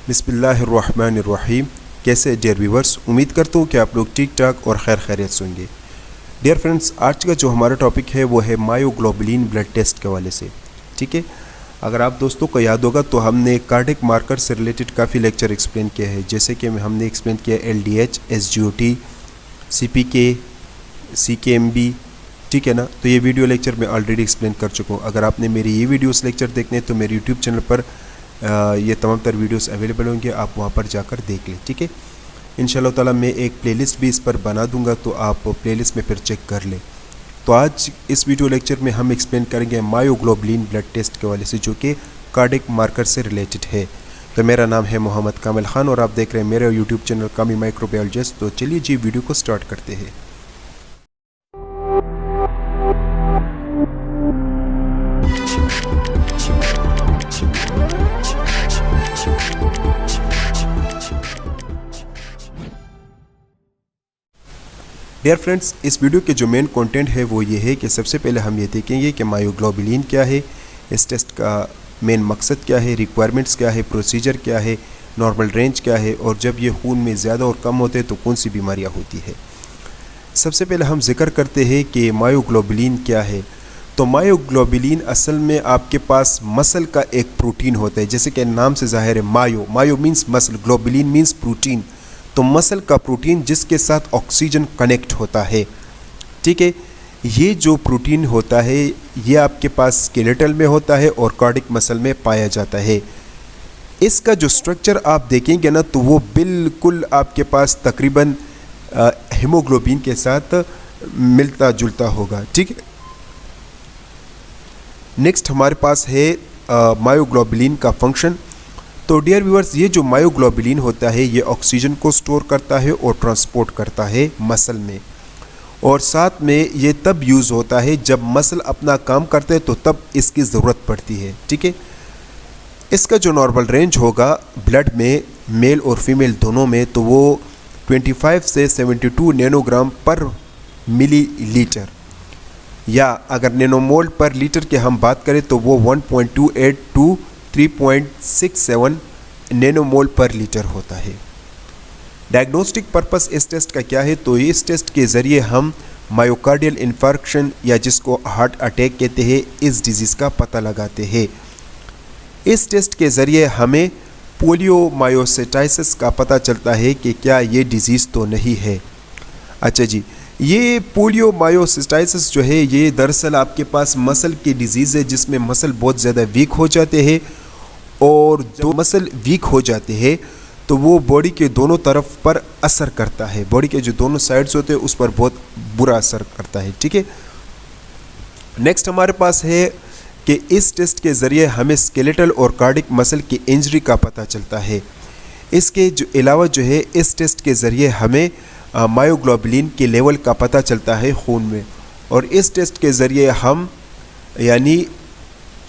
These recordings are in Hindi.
बिस्मिल्लाहिर्रहमानिर्रहीम। कैसे डियर व्यूवर्स, उम्मीद करता हूँ कि आप लोग ठीक ठाक और खैर खैरियत से होंगे। डियर फ्रेंड्स, आज का जो हमारा टॉपिक है वो है मायोग्लोबुलिन ब्लड टेस्ट के हवाले से। ठीक है, अगर आप दोस्तों को याद होगा तो हमने कार्डिक मार्कर से रिलेटेड काफ़ी लेक्चर एक्सप्लेन किया है, जैसे कि हमने एक्सप्लेन किया LDH, SGOT, CPK, CKMB। ठीक है ना, तो ये वीडियो लेक्चर मैं ऑलरेडी एक्सप्लेन कर चुका हूँ। अगर आपने मेरी ये वीडियोस लेक्चर देखने तो मेरे यूट्यूब चैनल पर ये तमाम तर वीडियोस अवेलेबल होंगे, आप वहाँ पर जाकर देख लें। ठीक है, इंशाल्लाह ताला मैं एक प्लेलिस्ट भी इस पर बना दूंगा, तो आप प्लेलिस्ट में फिर चेक कर लें। तो आज इस वीडियो लेक्चर में हम एक्सप्लेन करेंगे मायोग्लोबुलिन ब्लड टेस्ट के हवाले से, जो कि कार्डिक मार्कर से रिलेटेड है। तो मेरा नाम है मोहम्मद कामिल ख़ान और आप देख रहे हैं मेरा यूट्यूब चैनल कामी माइक्रोबायोलॉजिस्ट। तो चलिए जी वीडियो को स्टार्ट करते हैं। डियर फ्रेंड्स, इस वीडियो के जो मेन कंटेंट है वो ये है कि सबसे पहले हम ये देखेंगे कि मायोग्लोबुलिन क्या है, इस टेस्ट का मेन मकसद क्या है, रिक्वायरमेंट्स क्या है, प्रोसीजर क्या है, नॉर्मल रेंज क्या है, और जब ये खून में ज़्यादा और कम होते हैं तो कौन सी बीमारियाँ होती है। सबसे पहले हम जिक्र करते हैं कि मायोग्लोबुलिन क्या है। तो मायोग्लोबुलिन असल में आपके पास मसल का एक प्रोटीन होता है, जैसे कि नाम से ज़ाहिर है myo means muscle, globulin means protein. तो मसल का प्रोटीन जिसके साथ ऑक्सीजन कनेक्ट होता है। ठीक है, ये जो प्रोटीन होता है ये आपके पास स्केलेटल में होता है और कार्डिक मसल में पाया जाता है। इसका जो स्ट्रक्चर आप देखेंगे ना तो वो बिल्कुल आपके पास तकरीबन हीमोग्लोबिन के साथ मिलता जुलता होगा। ठीक है, नेक्स्ट हमारे पास है मायोग्लोबुलिन का फंक्शन। तो डियर व्यूअर्स, ये जो मायोग्लोबुलिन होता है ये ऑक्सीजन को स्टोर करता है और ट्रांसपोर्ट करता है मसल में, और साथ में ये तब यूज़ होता है जब मसल अपना काम करते हैं तो तब इसकी ज़रूरत पड़ती है। ठीक है, इसका जो नॉर्मल रेंज होगा ब्लड में मेल और फीमेल दोनों में, तो वो 25 से 72 नैनोग्राम पर मिलीलीटर, या अगर नैनोमोल पर लीटर की हम बात करें तो वो 1.28 टू 3.67 नैनोमोल पर लीटर होता है। डायग्नोस्टिक पर्पस इस टेस्ट का क्या है, तो इस टेस्ट के ज़रिए हम मायोकार्डियल इन्फार्क्शन या जिसको हार्ट अटैक कहते हैं इस डिज़ीज़ का पता लगाते हैं। इस टेस्ट के ज़रिए हमें पोलियोमायोसाइटिस का पता चलता है कि क्या ये डिज़ीज़ तो नहीं है। अच्छा जी, ये पोलियोमायोसाइटिस जो है ये दरअसल आपके पास मसल की डिज़ीज़ है जिसमें मसल बहुत ज़्यादा वीक हो जाते हैं, और जो मसल वीक हो जाते हैं तो वो बॉडी के दोनों तरफ पर असर करता है, बॉडी के जो दोनों साइड्स होते हैं उस पर बहुत बुरा असर करता है। ठीक है, नेक्स्ट हमारे पास है कि इस टेस्ट के ज़रिए हमें स्केलेटल और कार्डिक मसल की इंजरी का पता चलता है। इसके जो अलावा जो है इस टेस्ट के ज़रिए हमें मायोग्लोबुलिन के लेवल का पता चलता है खून में, और इस टेस्ट के ज़रिए हम यानी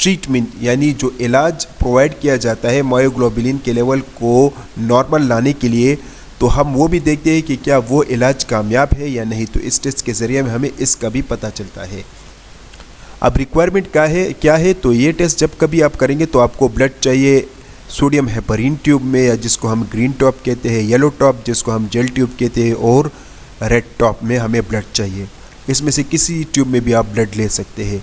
ट्रीटमेंट यानी जो इलाज प्रोवाइड किया जाता है मायोग्लोबुलिन के लेवल को नॉर्मल लाने के लिए, तो हम वो भी देखते हैं कि क्या वो इलाज कामयाब है या नहीं। तो इस टेस्ट के ज़रिए हमें इसका भी पता चलता है। अब रिक्वायरमेंट क्या है, तो ये टेस्ट जब कभी आप करेंगे तो आपको ब्लड चाहिए सोडियम हेपरिन ट्यूब में, या जिसको हम ग्रीन टॉप कहते हैं, येलो टॉप जिसको हम जेल ट्यूब कहते हैं, और रेड टॉप में हमें ब्लड चाहिए। इसमें से किसी ट्यूब में भी आप ब्लड ले सकते हैं।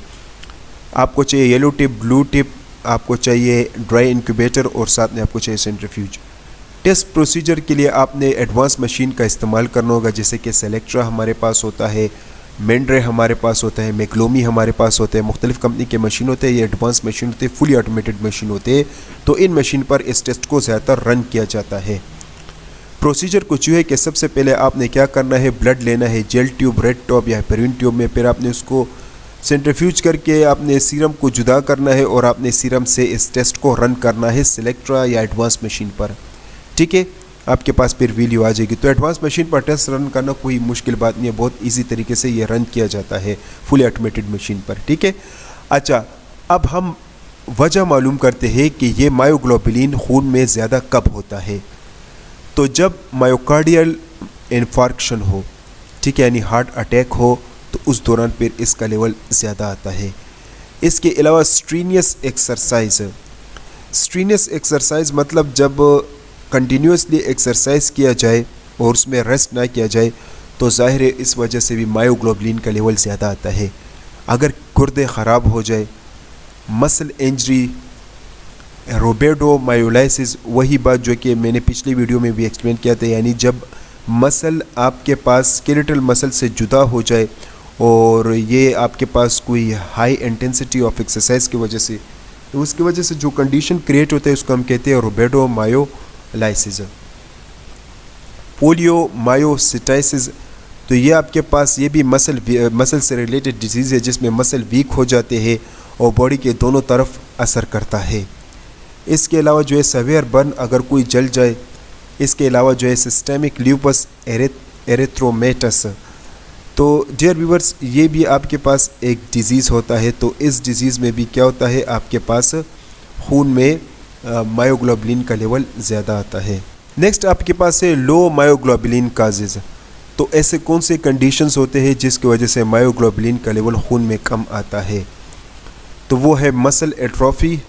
आपको चाहिए येलो टिप, ब्लू टिप, आपको चाहिए ड्राई इंक्यूबेटर, और साथ में आपको चाहिए सेंट्रीफ्यूज। टेस्ट प्रोसीजर के लिए आपने एडवांस मशीन का इस्तेमाल करना होगा, जैसे कि सेलेक्ट्रा हमारे पास होता है, मेंड्रे हमारे पास होता है, मैग्लोमी हमारे पास होते हैं, मुख्तलिफ कंपनी के मशीन होते हैं, ये एडवांस मशीन होते हैं, फुली ऑटोमेटेड मशीन होते हैं। तो इन मशीन पर इस टेस्ट को ज़्यादातर रन किया जाता है। प्रोसीजर कुछ यूँ है कि सबसे पहले आपने क्या करना है, ब्लड लेना है जेल ट्यूब, रेड टॉप या हेपरिन ट्यूब में, फिर आपने उसको सेंट्रीफ्यूज करके आपने सीरम को जुदा करना है, और आपने सीरम से इस टेस्ट को रन करना है सेलेक्ट्रा या एडवांस मशीन पर। ठीक है, आपके पास फिर वीडियो आ जाएगी। तो एडवांस मशीन पर टेस्ट रन करना कोई मुश्किल बात नहीं है, बहुत इजी तरीके से ये रन किया जाता है फुली ऑटोमेटेड मशीन पर। ठीक है, अच्छा अब हम वजह मालूम करते हैं कि ये मायोग्लोबुलिन खून में ज़्यादा कब होता है। तो जब मायोकार्डियल इन्फार्क्शन हो, ठीक है, यानी हार्ट अटैक हो, तो उस दौरान फिर इसका लेवल ज़्यादा आता है। इसके अलावा स्ट्रीनियस एक्सरसाइज मतलब जब कंटिन्यूसली एक्सरसाइज किया जाए और उसमें रेस्ट ना किया जाए तो ज़ाहिर है इस वजह से भी मायोग्लोबुलिन का लेवल ज़्यादा आता है। अगर गुर्दे ख़राब हो जाए, मसल इंजरी, रोबेडोमायोलाइसिस, वही बात जो कि मैंने पिछली वीडियो में भी एक्सप्लेन किया था, यानी जब मसल आपके पास स्केलेटल मसल से जुदा हो जाए और ये आपके पास कोई हाई इंटेंसिटी ऑफ एक्सरसाइज की वजह से, तो उसकी वजह से जो कंडीशन क्रिएट होता है उसको हम कहते हैं रोबेडोमायोलाइसिस। पोलियोमायोसिटाइसिस, तो ये आपके पास ये भी मसल से रिलेटेड डिजीज़ है जिसमें मसल वीक हो जाते हैं और बॉडी के दोनों तरफ असर करता है। इसके अलावा जो है सवेयर बर्न, अगर कोई जल जाए। इसके अलावा जो है सिस्टेमिक ल्यूपस एरिथ्रोमेटस, तो डियर व्यूअर्स ये भी आपके पास एक डिज़ीज़ होता है। तो इस डिज़ीज़ में भी क्या होता है, आपके पास खून में मायोग्लोबुलिन का लेवल ज़्यादा आता है। नेक्स्ट आपके पास है लो मायोग्लोबुलिन काजेज़। तो ऐसे कौन से कंडीशंस होते हैं जिसकी वजह से मायोग्लोबुलिन का लेवल खून में कम आता है, तो वो है muscle atrophy.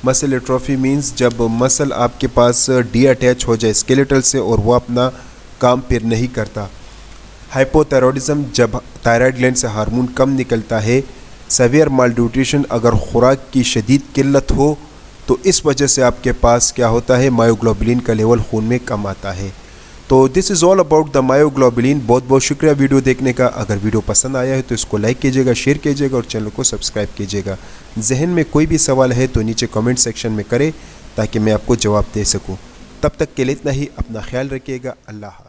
Muscle atrophy means जब मसल आपके पास डी अटैच हो जाए स्केलेटल से और वो अपना काम फिर नहीं करता। हाइपोथायरॉयडिज्म, जब थायराइड ग्लैंड से हार्मोन कम निकलता है। सेवियर मालन्यूट्रिशन, अगर खुराक की शदीद किल्लत हो तो इस वजह से आपके पास क्या होता है, मायोग्लोबुलिन का लेवल खून में कम आता है। तो this is all about the myoglobulin. बहुत बहुत शुक्रिया वीडियो देखने का। अगर वीडियो पसंद आया है तो इसको लाइक कीजिएगा, शेयर कीजिएगा और चैनल को सब्सक्राइब कीजिएगा। जहन में कोई भी सवाल है तो नीचे कमेंट सेक्शन में करें ताकि मैं आपको जवाब दे सकूं। तब तक के लिए इतना ही, अपना ख्याल रखिएगा। अल्लाह।